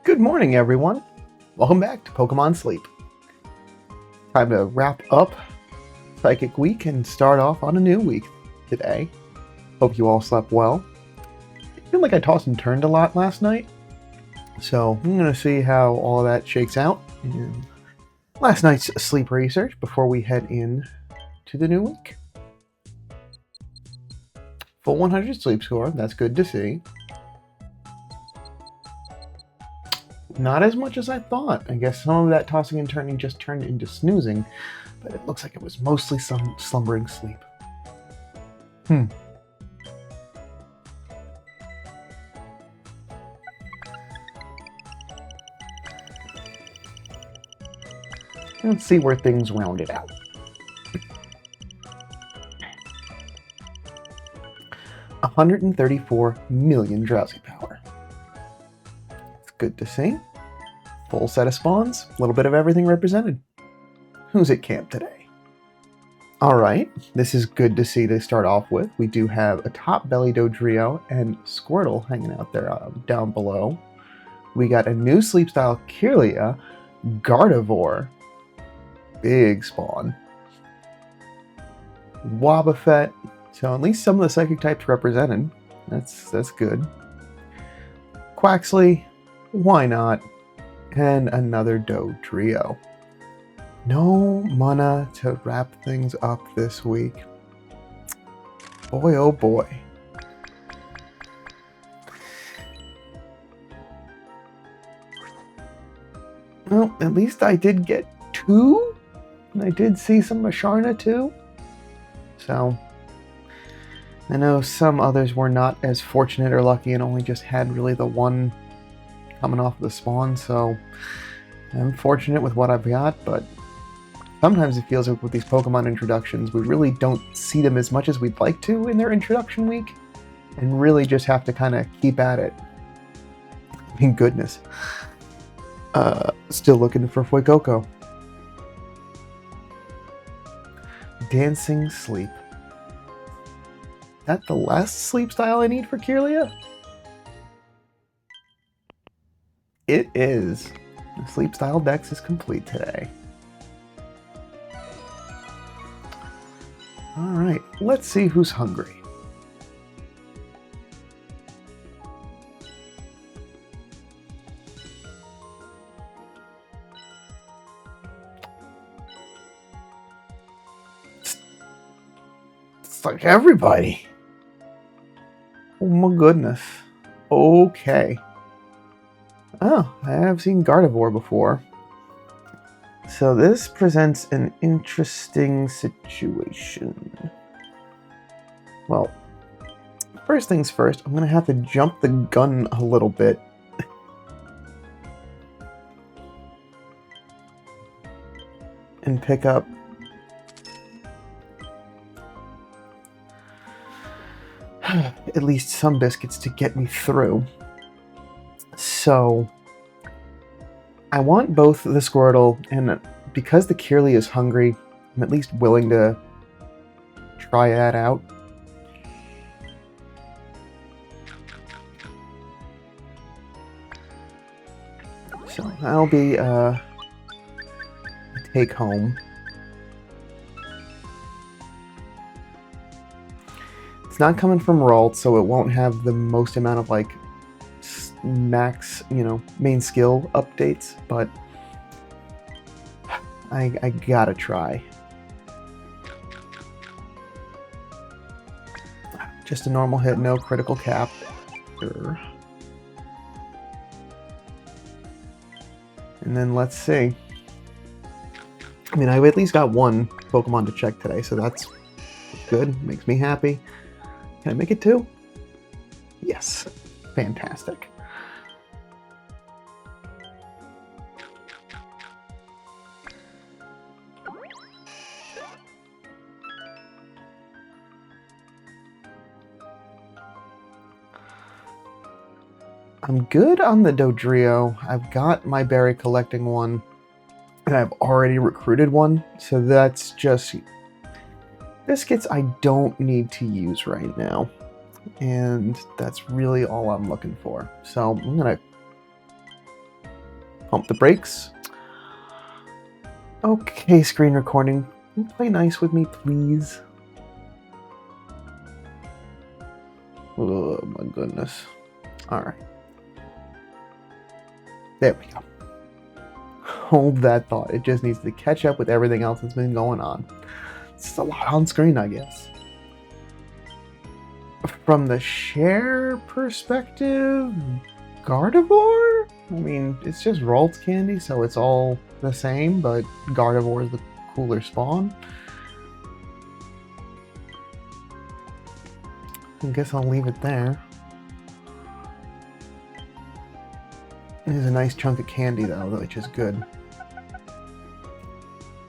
Good morning, everyone. Welcome back to Pokemon Sleep. Time to wrap up Psychic Week and start off on a new week today. Hope you all slept well. I feel like I tossed and turned a lot last night, so I'm going to see how all of that shakes out in last night's sleep research before we head in to the new week. Full 100 sleep score, that's good to see. Not as much as I thought. I guess some of that tossing and turning just turned into snoozing, but it looks like it was mostly some slumbering sleep. Let's see where things rounded out. $134 million drowsy power. It's good to see. Full set of spawns, a little bit of everything represented. Who's at camp today? Alright, this is good to see to start off with. We do have a top belly Dodrio and Squirtle hanging out there down below. We got a new sleep style Kirlia, Gardevoir, big spawn, Wobbuffet, so at least some of the psychic types represented. That's good. Quaxley, why not? And another Dodrio. No Munna to wrap things up this week. Boy, oh boy. Well, at least I did get 2. And I did see some Masharna too. So, I know some others were not as fortunate or lucky and only just had really the one coming off the spawn, so I'm fortunate with what I've got, but sometimes it feels like with these Pokemon introductions, we really don't see them as much as we'd like to in their introduction week, and really just have to kind of keep at it. I mean, goodness. Still looking for Fuecoco. Dancing Sleep. That the last sleep style I need for Kirlia? It is. The sleep style dex is complete today. Alright, let's see who's hungry. It's like everybody. Oh my goodness. Okay. Oh, I have seen Gardevoir before. So this presents an interesting situation. Well, first things first, I'm going to have to jump the gun a little bit. And pick up at least some biscuits to get me through. So, I want both the Squirtle, and because the Kirlia is hungry, I'm at least willing to try that out. So, that'll be a take home. It's not coming from Ralt, so it won't have the most amount of, like, max, main skill updates, but I gotta try. Just a normal hit, no critical cap. Sure. And then let's see. I mean, I've at least got one Pokemon to check today, so that's good. Makes me happy. Can I make it 2? Yes. Fantastic. I'm good on the Dodrio. I've got my berry collecting one, and I've already recruited one, so that's just biscuits I don't need to use right now. And that's really all I'm looking for. So I'm gonna pump the brakes. Okay, screen recording. Can you play nice with me, please? Oh my goodness. Alright. There we go. Hold that thought. It just needs to catch up with everything else that's been going on. It's just a lot on screen, I guess. From the share perspective, Gardevoir? I mean, it's just Ralts candy, so it's all the same, but Gardevoir is the cooler spawn. I guess I'll leave it there. There's a nice chunk of candy, though, which is good.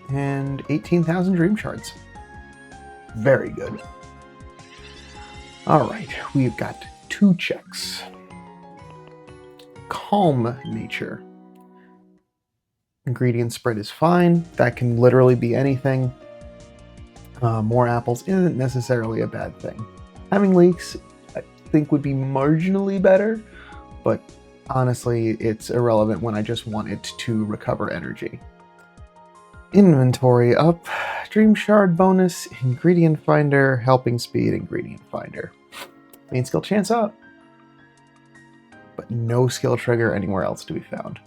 And 18,000 Dream Shards. Very good. Alright, we've got 2 checks. Calm nature. Ingredient spread is fine. That can literally be anything. More apples isn't necessarily a bad thing. Having leaks, I think, would be marginally better, but honestly, it's irrelevant when I just want it to recover energy. Inventory up. Dream Shard bonus, Ingredient Finder, Helping Speed, Ingredient Finder. Main skill chance up. But no skill trigger anywhere else to be found.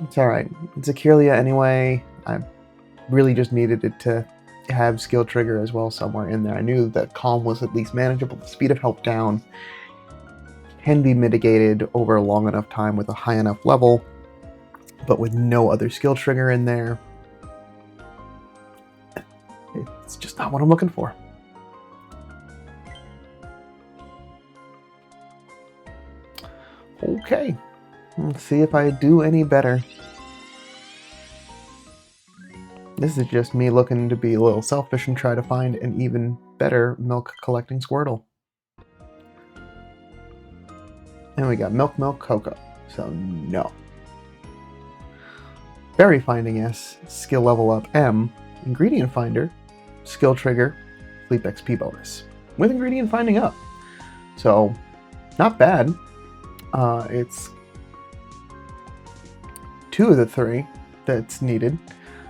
It's alright. It's a Kirlia anyway. I really just needed it to have skill trigger as well somewhere in there. I knew that Calm was at least manageable. The speed of help down can be mitigated over a long enough time with a high enough level, but with no other skill trigger in there, it's just not what I'm looking for. Okay, let's see if I do any better. This is just me looking to be a little selfish and try to find an even better milk collecting Squirtle. And we got Milk Cocoa, so no. Berry Finding S, Skill Level Up M, Ingredient Finder, Skill Trigger, Sleep XP bonus. With Ingredient Finding up. So, not bad. It's 2 of the 3 that's needed.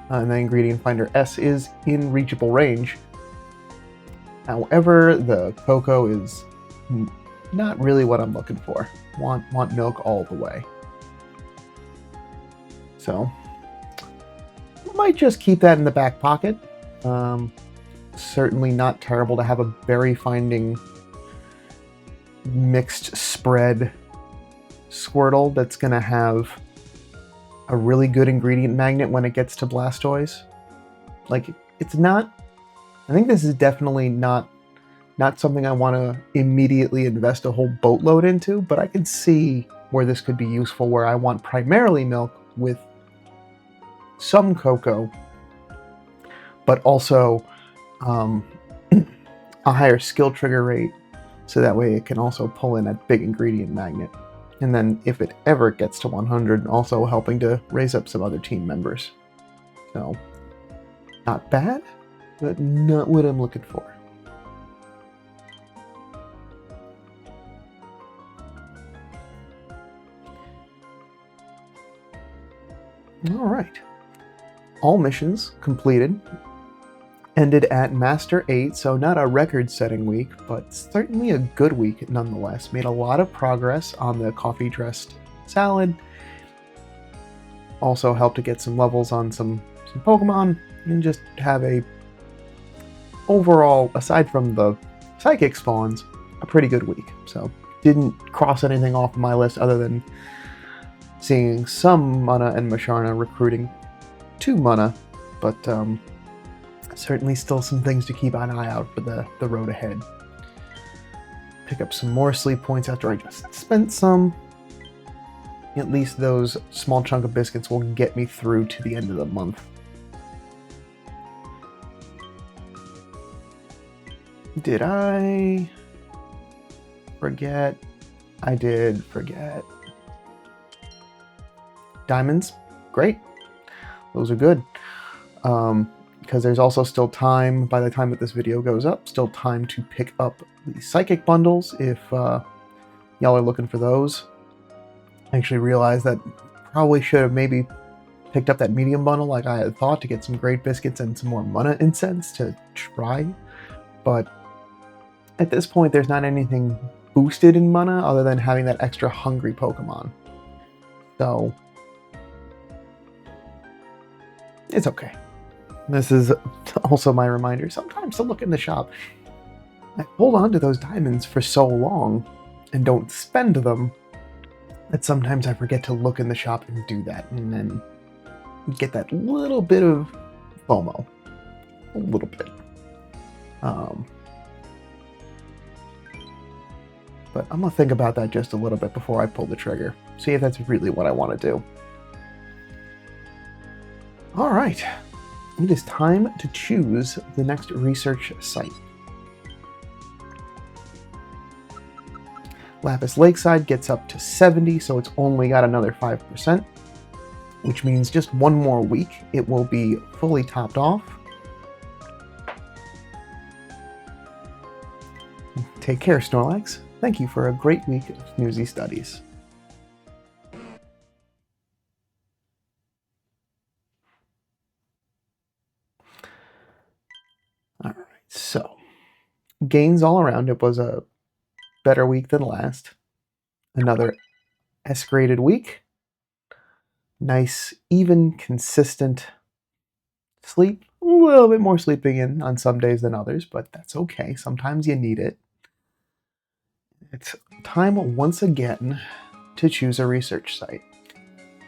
And the Ingredient Finder S is in reachable range. However, the cocoa is not really what I'm looking for. Want milk all the way. So, might just keep that in the back pocket. Certainly not terrible to have a berry finding mixed spread Squirtle that's going to have a really good ingredient magnet when it gets to Blastoise. Like, it's not... I think this is definitely not something I want to immediately invest a whole boatload into, but I can see where this could be useful, where I want primarily milk with some cocoa, but also a higher skill trigger rate, so that way it can also pull in a big ingredient magnet. And then if it ever gets to 100, also helping to raise up some other team members. So, not bad, but not what I'm looking for. Alright. All missions completed. Ended at Master 8, so not a record-setting week, but certainly a good week nonetheless. Made a lot of progress on the coffee-dressed salad. Also helped to get some levels on some Pokemon, and just have a overall, aside from the psychic spawns, a pretty good week. So, didn't cross anything off my list other than seeing some Munna and Musharna recruiting to Munna, but certainly still some things to keep an eye out for the road ahead. Pick up some more sleep points after I just spent some. At least those small chunk of biscuits will get me through to the end of the month. Did I forget? I did forget. Diamonds, great. Those are good. Because there's also still time, by the time that this video goes up, still time to pick up the psychic bundles if y'all are looking for those. I actually realized that probably should have maybe picked up that medium bundle like I had thought to get some great biscuits and some more Munna incense to try. But at this point, there's not anything boosted in Munna other than having that extra hungry Pokemon. So it's okay. This is also my reminder sometimes to look in the shop. I hold on to those diamonds for so long and don't spend them that sometimes I forget to look in the shop and do that, and then get that little bit of FOMO. A little bit. But I'm going to think about that just a little bit before I pull the trigger. See if that's really what I want to do. Alright. It is time to choose the next research site. Lapis Lakeside gets up to 70, so it's only got another 5%, which means just one more week it will be fully topped off. Take care, Snorlax. Thank you for a great week of Newsy studies. Alright, so gains all around. It was a better week than last. Another S-graded week. Nice, even, consistent sleep. A little bit more sleeping in on some days than others, but that's okay. Sometimes you need it. It's time once again to choose a research site.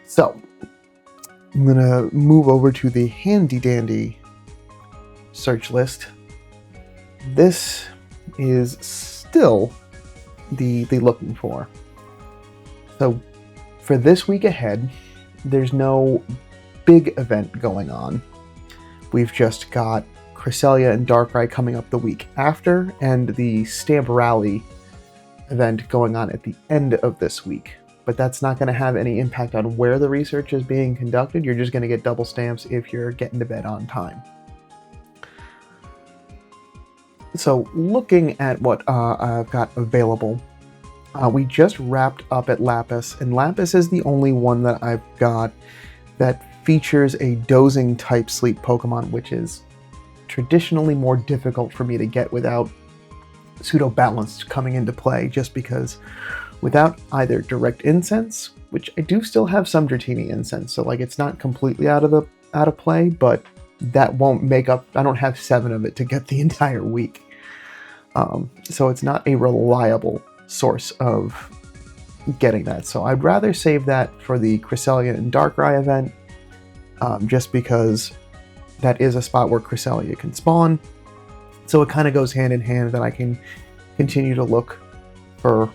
So, I'm going to move over to the handy dandy search list. This is still the looking for. So, for this week ahead, there's no big event going on. We've just got Cresselia and Darkrai coming up the week after, and the Stamp Rally event going on at the end of this week. But that's not going to have any impact on where the research is being conducted. You're just going to get double stamps if you're getting to bed on time. So looking at what I've got available, we just wrapped up at Lapis, and Lapis is the only one that I've got that features a dozing type sleep Pokemon, which is traditionally more difficult for me to get without Pseudo Balance coming into play, just because without either direct incense, which I do still have some Dratini incense, so like it's not completely out of play, but that won't make up. I don't have 7 of it to get the entire week, so it's not a reliable source of getting that. So I'd rather save that for the Cresselia and Darkrai event, just because that is a spot where Cresselia can spawn. So it kind of goes hand in hand that I can continue to look for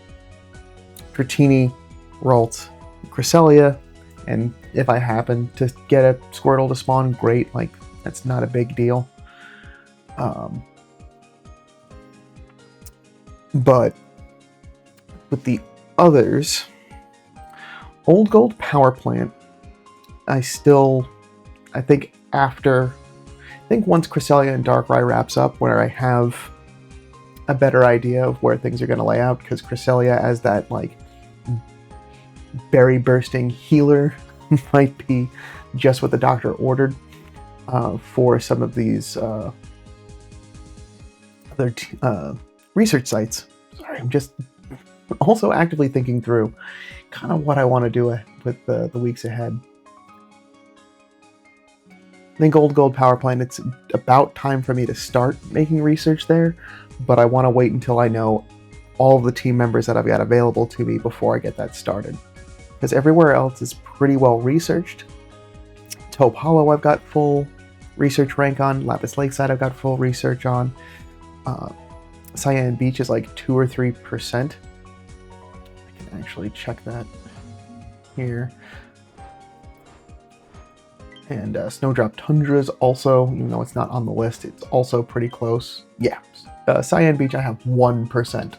Dratini, Ralts, Cresselia, and if I happen to get a Squirtle to spawn, great, like that's not a big deal. But with the others, Old Gold Power Plant, I think once Cresselia and Darkrai wraps up, where I have a better idea of where things are going to lay out, because Cresselia as that like berry bursting healer might be just what the doctor ordered for some of these other research sites. Sorry, I'm just also actively thinking through kind of what I want to do with the weeks ahead. I think Old Gold Power Plant, it's about time for me to start making research there, but I want to wait until I know all of the team members that I've got available to me before I get that started. Because everywhere else is pretty well researched. Taupe Hollow I've got full research rank on, Lapis Lakeside I've got full research on, Cyan Beach is like 2 or 3%. I can actually check that here. And Snowdrop Tundra is also, even though it's not on the list, it's also pretty close. Yeah, Cyan Beach I have 1%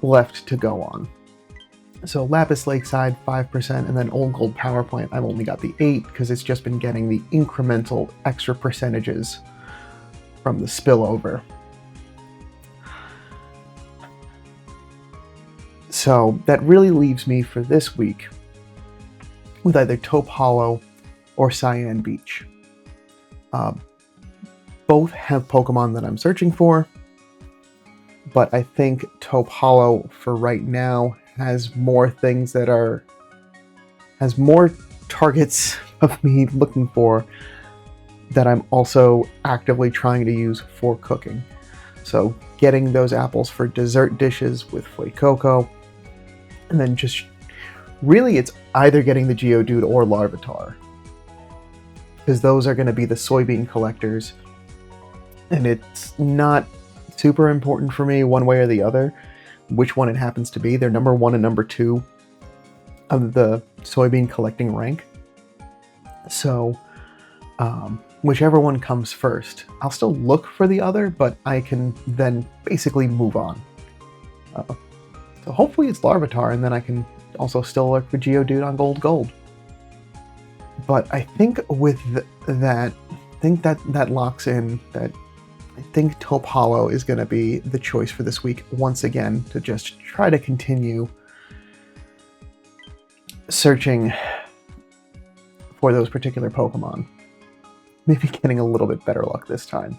left to go on. So Lapis Lakeside 5%, and then Old Gold Power Plant I've only got the 8 because it's just been getting the incremental extra percentages from the spillover. So that really leaves me for this week with either Taupe Hollow or Cyan Beach. Both have Pokemon that I'm searching for, but I think Taupe Hollow for right now has more things that has more targets of me looking for that I'm also actively trying to use for cooking. So getting those apples for dessert dishes with Fuecoco, and then just really it's either getting the Geodude or Larvitar, because those are going to be the soybean collectors, and it's not super important for me one way or the other which one it happens to be. They're number 1 and number 2 of the soybean collecting rank. So whichever one comes first, I'll still look for the other, but I can then basically move on. So hopefully it's Larvitar, and then I can also still look for Geodude on Gold. But I think with that, that locks in that I think Taupe Hollow is going to be the choice for this week once again, to just try to continue searching for those particular Pokemon. Maybe getting a little bit better luck this time.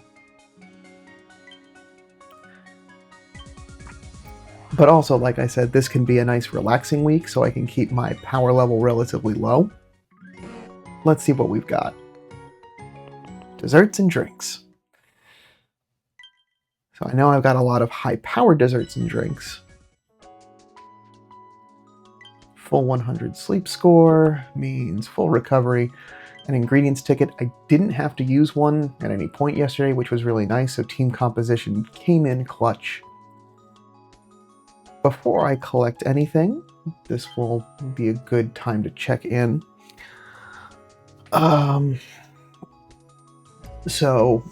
But also, like I said, this can be a nice relaxing week, so I can keep my power level relatively low. Let's see what we've got. Desserts and drinks. So I know I've got a lot of high-powered desserts and drinks. Full 100 sleep score means full recovery. An ingredients ticket. I didn't have to use one at any point yesterday, which was really nice, so team composition came in clutch. Before I collect anything, this will be a good time to check in. So,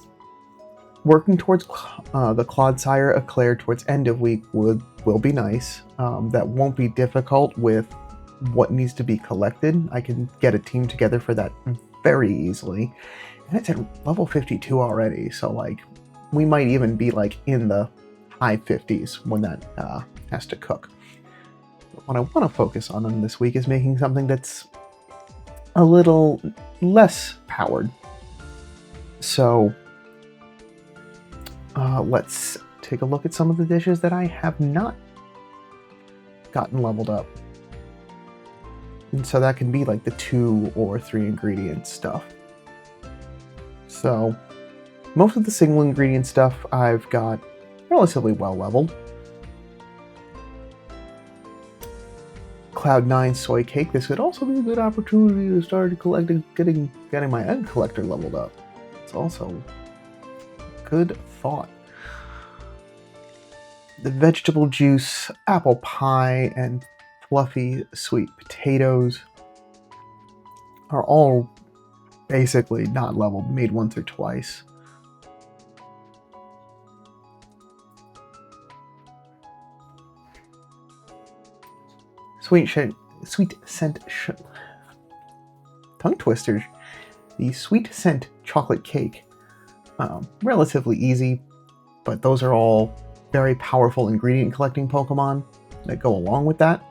working towards the Clodsire Eclair towards end of week will be nice. That won't be difficult with what needs to be collected. I can get a team together for that very easily. And it's at level 52 already, so like we might even be like in the high 50s when that has to cook. But what I want to focus on this week is making something that's a little less powered. So let's take a look at some of the dishes that I have not gotten leveled up. And so that can be like the 2 or 3 ingredient stuff. So most of the single ingredient stuff I've got relatively well leveled. Cloud9 soy cake. This could also be a good opportunity to start collecting, getting my egg collector leveled up. It's also a good thought. The vegetable juice, apple pie, and fluffy sweet potatoes are all basically not leveled, made once or twice. Sweet scent tongue twisters. The sweet scent chocolate cake, relatively easy, but those are all very powerful ingredient collecting Pokemon that go along with that.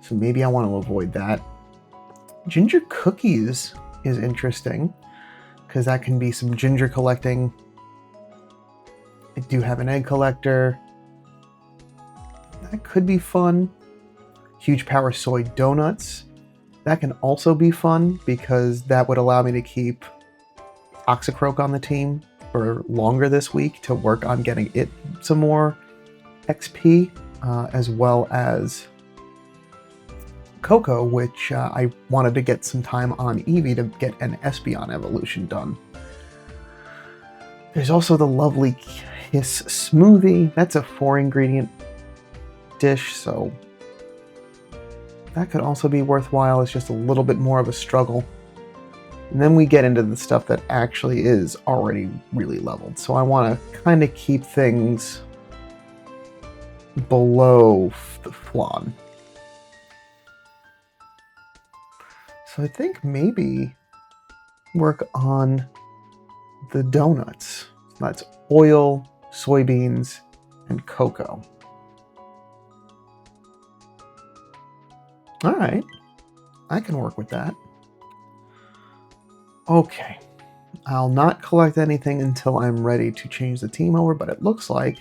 So maybe I want to avoid that. Ginger cookies is interesting, because that can be some ginger collecting. I do have an egg collector. That could be fun. Huge power soy donuts. That can also be fun, because that would allow me to keep Toxicroak on the team for longer this week to work on getting it some more XP, as well as Coco, which I wanted to get some time on Eevee to get an Espeon evolution done. There's also the lovely Kiss smoothie. That's a 4 ingredient dish, so that could also be worthwhile. It's just a little bit more of a struggle. And then we get into the stuff that actually is already really leveled. So I want to kind of keep things below the flan. So I think maybe work on the donuts. That's oil, soybeans, and cocoa. Alright. I can work with that. Okay. I'll not collect anything until I'm ready to change the team over, but it looks like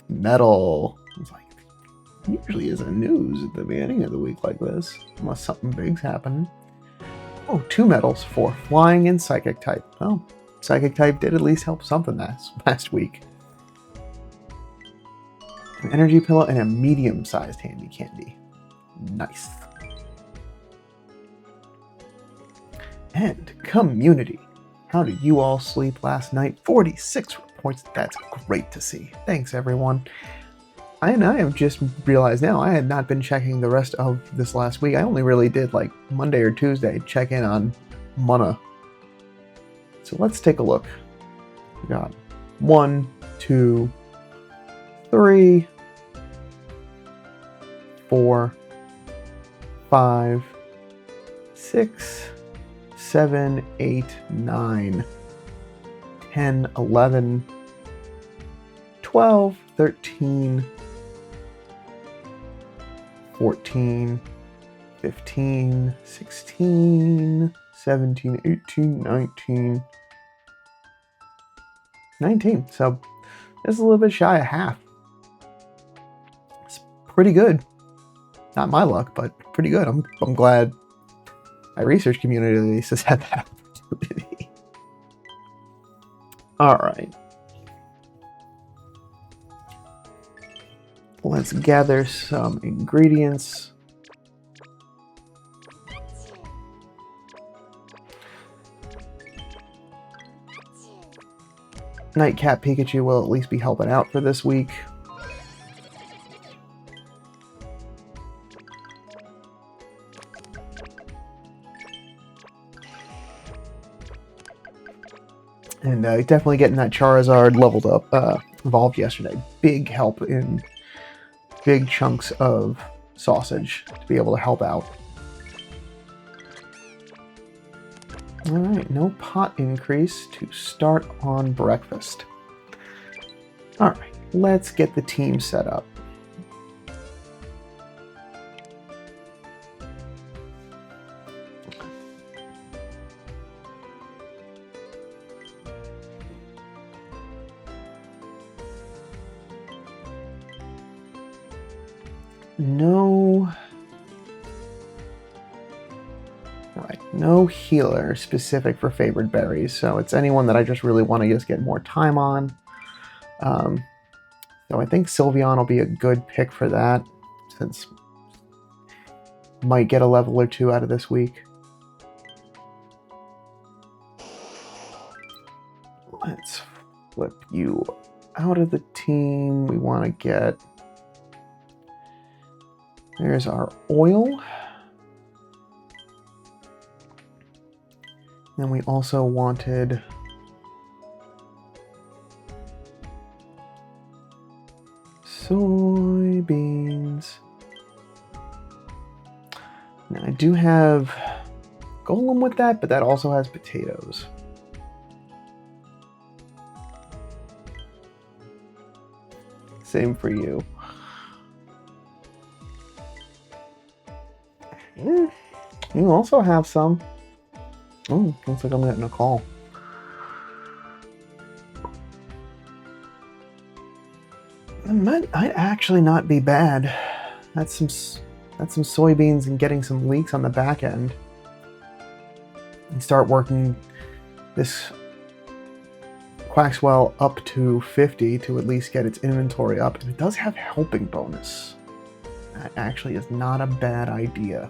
metal. It's like, usually isn't news at the beginning of the week like this, unless something big's happening. Oh, 2 medals for flying and psychic type. Well, psychic type did at least help something last week. An energy pillow and a medium-sized handy candy. Nice. And community. How did you all sleep last night? 46 reports. That's great to see. Thanks, everyone. I have just realized now I had not been checking the rest of this last week. I only really did like Monday or Tuesday check in on Munna. So let's take a look. We got 1, 2, 3, 4, 5, 6, 7, 8, 9, 10, 11, 12, 13, 14, 15, 16, 17, 18, 19, 19. So just a little bit shy of half. It's pretty good. Not my luck, but pretty good. I'm glad my research community at least has had that opportunity. All right. Let's gather some ingredients. Nightcap Pikachu will at least be helping out for this week. And definitely getting that Charizard leveled up, evolved yesterday. Big help in big chunks of sausage to be able to help out. Alright, no pot increase to start on breakfast. Alright, let's get the team set up. No healer specific for favored berries, so it's anyone that I just really want to just get more time on. So I think Sylveon will be a good pick for that, since might get a level or 2 out of this week. Let's flip you out of the team. We want to get... There's our oil. Then we also wanted soybeans. Now I do have Golem with that, but that also has potatoes. Same for you. You also have some. Oh, looks like I'm getting a call. That might actually not be bad. That's some soybeans and getting some leeks on the back end. And start working this Quaxwell up to 50 to at least get its inventory up. And it does have helping bonus. That actually is not a bad idea.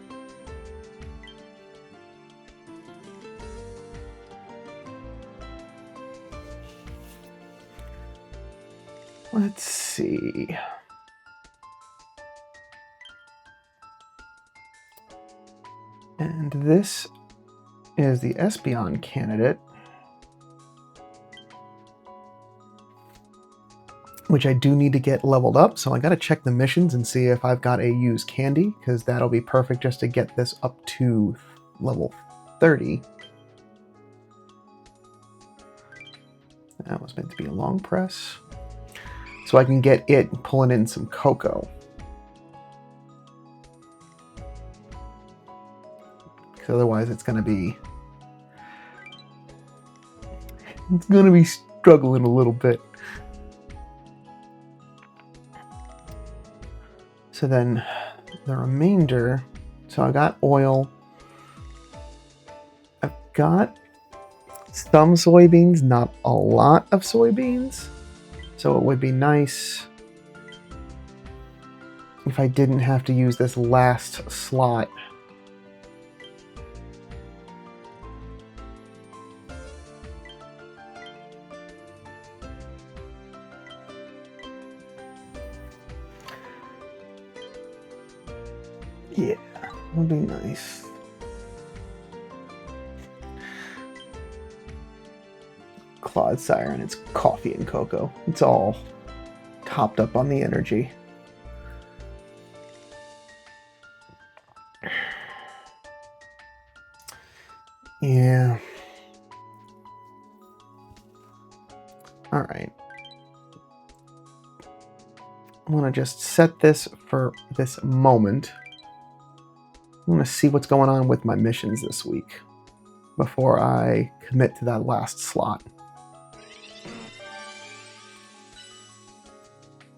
Let's see. And this is the Espeon candidate, which I do need to get leveled up. So I got to check the missions and see if I've got a use candy, because that'll be perfect just to get this up to level 30. That was meant to be a long press. So I can get it pulling in some cocoa. because otherwise it's gonna be struggling a little bit. So then the remainder, so I got oil, I've got some soybeans, not a lot of soybeans, so it would be nice if I didn't have to use this last slot. Yeah, would be nice. Claude Siren, it's coffee and cocoa. It's all topped up on the energy. Yeah. All right. I'm going to just set this for this moment. I'm going to see what's going on with my missions this week before I commit to that last slot.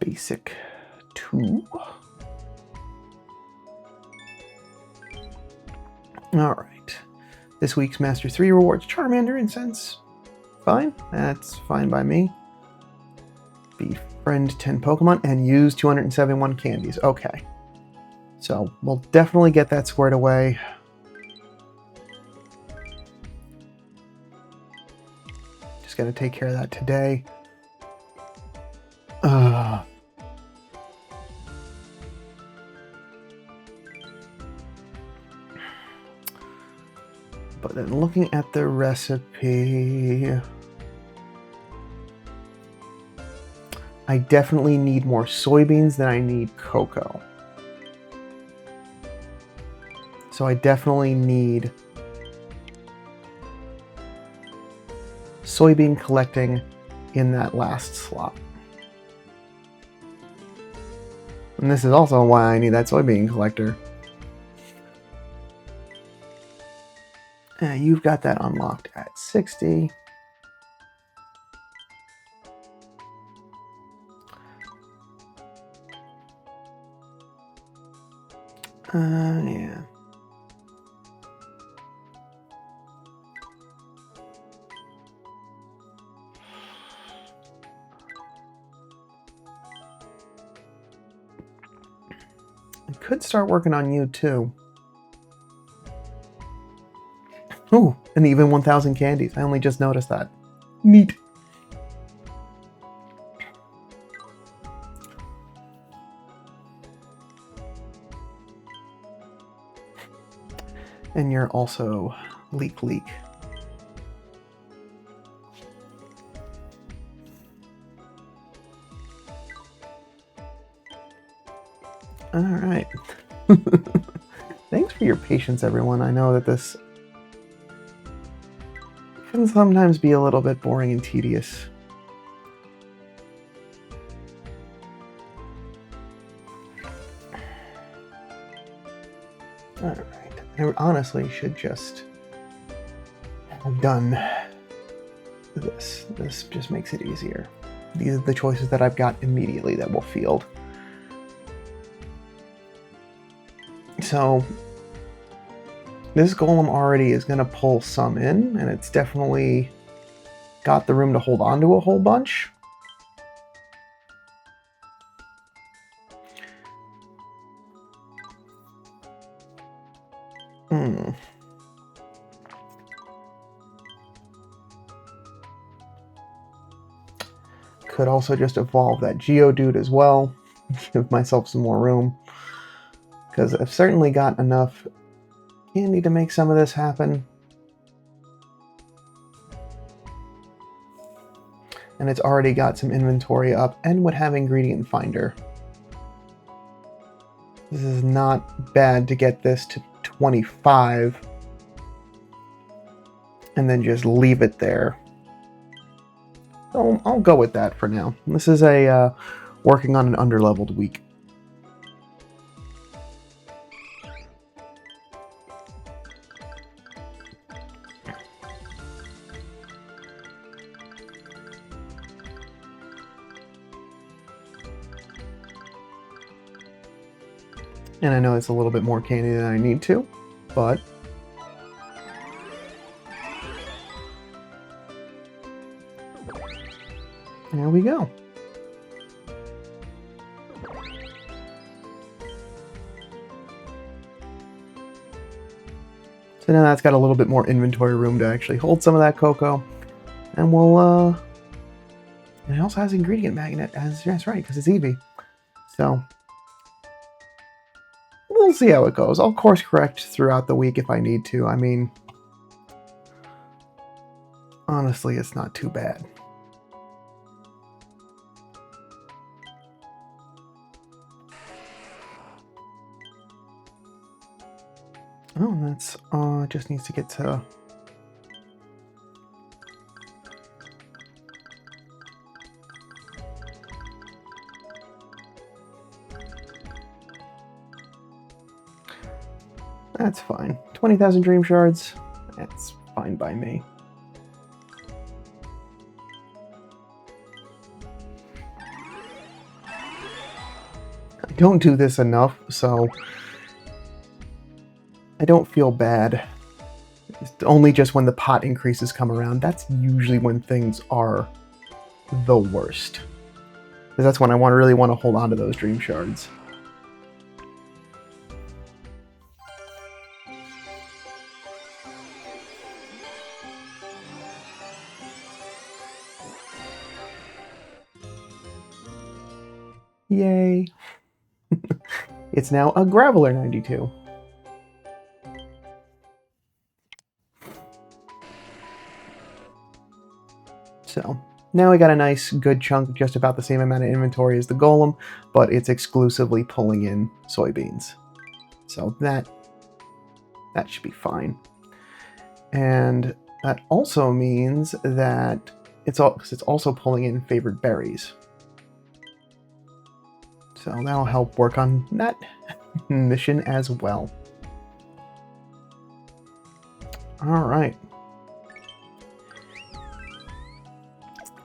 Basic 2. All right. This week's Master 3 rewards Charmander Incense. Fine. That's fine by me. Befriend 10 Pokemon and use 271 candies. Okay. So we'll definitely get that squared away. Just got to take care of that today. But then looking at the recipe, I definitely need more soybeans than I need cocoa. So I definitely need soybean collecting in that last slot. And this is also why I need that soybean collector. You've got that unlocked at 60. Yeah. I could start working on you too. Ooh, and even 1,000 candies. I only just noticed that. Neat. And you're also leak. All right. Thanks for your patience, everyone. I know that this can sometimes be a little bit boring and tedious. All right. I honestly should just have done this. This just makes it easier. These are the choices that I've got immediately that will field. So this golem already is going to pull some in, and it's definitely got the room to hold on to a whole bunch. Could also just evolve that Geodude as well. Give myself some more room. Because I've certainly got enough candy to make some of this happen. And it's already got some inventory up and would have ingredient finder. This is not bad to get this to 25 and then just leave it there. So I'll go with that for now. This is a working on an underleveled week. And I know it's a little bit more candy than I need to, but there we go. So now that's got a little bit more inventory room to actually hold some of that cocoa. And we'll, and it also has ingredient magnet, that's right, because it's Eevee. So we'll see how it goes. I'll course correct throughout the week if I need to. I mean, honestly, it's not too bad. Oh, that's just needs to get to. That's fine. 20,000 dream shards. That's fine by me. I don't do this enough, so I don't feel bad. It's only just when the pot increases come around. That's usually when things are the worst. Because that's when I really want to hold on to those dream shards. Yay. It's now a Graveler 92. So now we got a nice good chunk, just about the same amount of inventory as the Golem, but it's exclusively pulling in soybeans. So that should be fine. And that also means that it's also pulling in favored berries. So that'll help work on that mission as well. All right.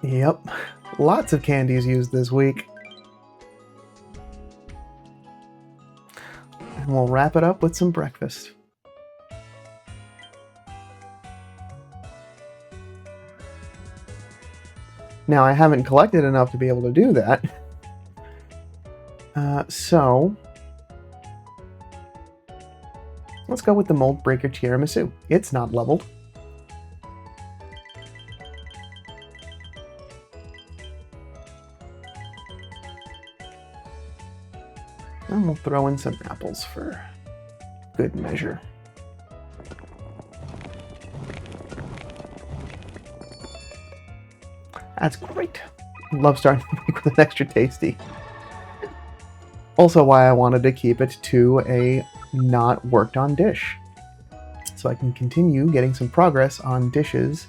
Yep, lots of candies used this week. And we'll wrap it up with some breakfast. Now, I haven't collected enough to be able to do that. So let's go with the Mold Breaker Tiramisu. It's not leveled. And we'll throw in some apples for good measure. That's great. Love starting to make with an extra tasty. Also why I wanted to keep it to a not worked on dish. So I can continue getting some progress on dishes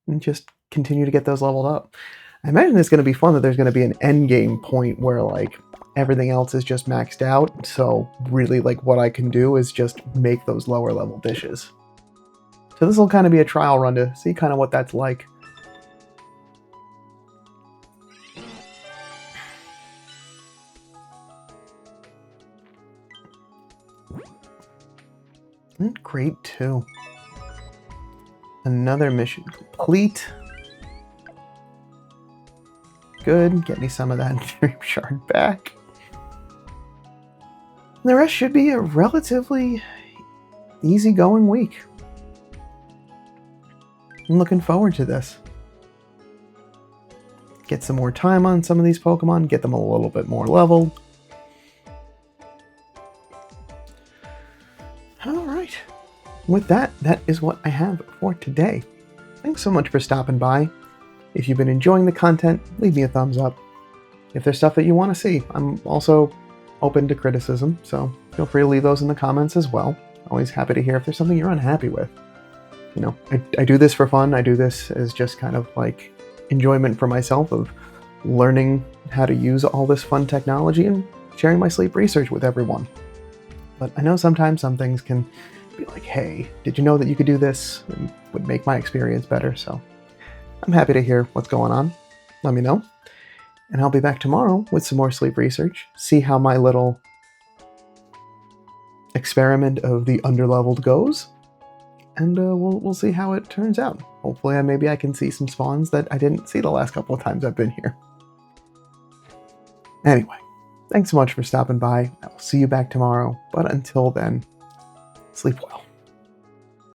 and just continue to get those leveled up. I imagine it's going to be fun that there's going to be an end game point where like everything else is just maxed out. So really like what I can do is just make those lower level dishes. So this will kind of be a trial run to see kind of what that's like. And great too. Another mission complete. Good, get me some of that dream shard back. And the rest should be a relatively easygoing week. I'm looking forward to this. Get some more time on some of these Pokemon, get them a little bit more leveled. Alright. With that, that is what I have for today. Thanks so much for stopping by. If you've been enjoying the content, leave me a thumbs up. If there's stuff that you want to see, I'm also open to criticism, so feel free to leave those in the comments as well. Always happy to hear if there's something you're unhappy with. You know, I do this for fun. I do this as just kind of like enjoyment for myself of learning how to use all this fun technology and sharing my sleep research with everyone. But I know sometimes some things can be like, hey, did you know that you could do this? It would make my experience better, so I'm happy to hear what's going on. Let me know. And I'll be back tomorrow with some more sleep research, see how my little experiment of the underleveled goes, and we'll see how it turns out. Hopefully maybe I can see some spawns that I didn't see the last couple of times I've been here. Anyway, thanks so much for stopping by. I will see you back tomorrow, but until then, sleep well.